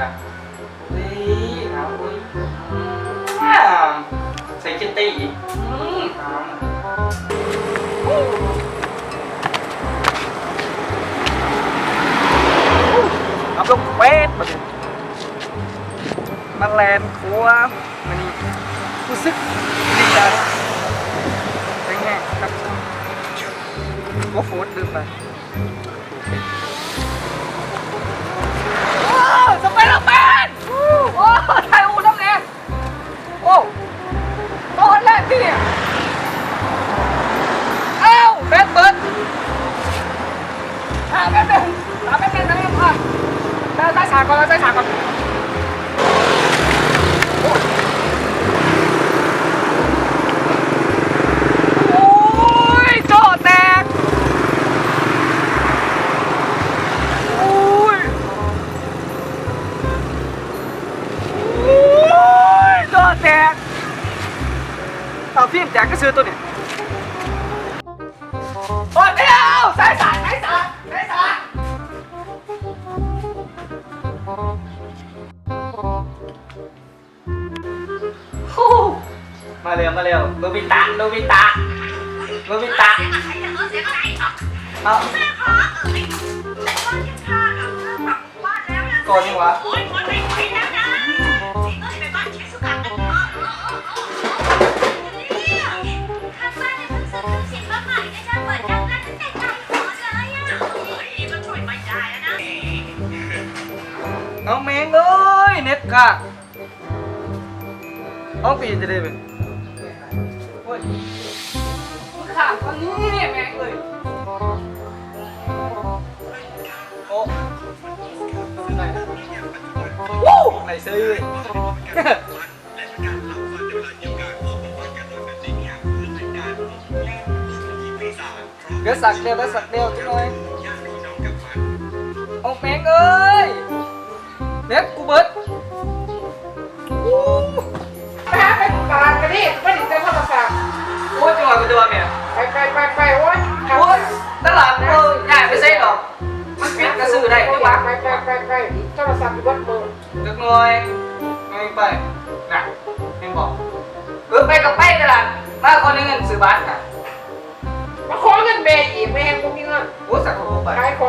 นะนี่เอาเว้ยใส่คิตตี้อีกเอาลูกเป็ดมาแลนครัวมันนี่รู้สึกดีใจเป็นไงครับว่าโฟดลืมไปสไปเดอร์แมนโอ้ไทยอูน้ำแดงโอ้ตอนแรกที่เอ้าแบทเบิร์ดแป๊บนึงแป๊บนึงนะเนี่ยพ่อใส่ฉากก่อนใส่ฉากก่อนโอ้ยโจ้แตกโอ้ยโจ้แตกเอาฟิล์มแจกก็ซื้อตัวนี้โอ้ยไม่เอาใส่ฉากมาเร็วโนบิตะเอาก่อนดีกว่าน้องเมงเอ้ยเน็ตค่ะน้องปีจะได้เป็นขาดคนนี้เนี่ยแม่งเลยโอ้ไหนวู้ไหนซื้อเดี๋ยวสักเดียวจังเลยโอ้แม่งเอ้ยเน็ตกูเบิร์ดไปหาไปตลาดกันดิไม่ถึงจะโทรศัพท์โอ้ยจังหวะเนี่ยไปโอ้ยตลาดง่ายไปเซ่หรอกมันปิดกระสือได้ดีกว่าไปโทรศัพท์อยู่บนเบอร์จักหน่อยไม่ไปน่ะยังบอกไปกับไปตลาดมาคนนี้เงินซื้อบ้านน่ะมาขอเงินเบย์อีกไม่แห้งกูมีเงินโอ้สักคนไปขายของ